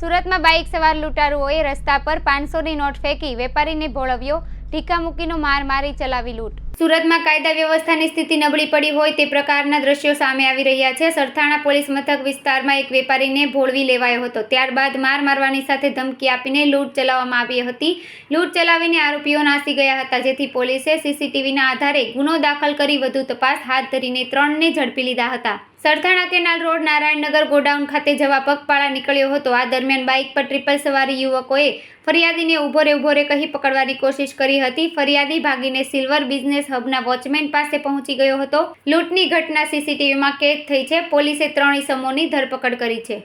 સુરતમાં બાઇક સવાર લૂંટારુઓએ રસ્તા પર 500ની નોટ ફેંકી વેપારીને ભોળવ્યો, ઢીકા મૂકીનો માર મારી ચલાવી લૂંટ. સુરતમાં કાયદા વ્યવસ્થાની સ્થિતિ નબળી પડી હોય તે પ્રકારના દ્રશ્યો સામે આવી રહ્યા છે. સરથાણા પોલીસ મથક વિસ્તારમાં એક વેપારીને ભોળવી લેવાયો હતો. ત્યારબાદ માર મારવાની સાથે ધમકી આપીને લૂંટ ચલાવવામાં આવી હતી. લૂંટ ચલાવીને આરોપીઓ નાસી ગયા હતા, જેથી પોલીસે સીસીટીવીના આધારે ગુનો દાખલ કરી વધુ તપાસ હાથ ધરીને 3ને ઝડપી લીધા હતા. Sarthana canal road Narayannagar godown ખાતે જવા પગપાળા નીકળ્યો હતો. આ દરમિયાન બાઇક પર ટ્રિપલ સવારી યુવકોએ ફરિયાદીને ઊભો રે કહી પકડવાની કોશિશ કરી હતી. ફરિયાદી ભાગીને સિલ્વર બિઝનેસ હબના વોચમેન પાસે પહોંચી ગયો હતો. લૂંટની ઘટના સીસીટીવીમાં કેદ થઈ છે. પોલીસે 3 ઇસમોની ધરપકડ કરી છે.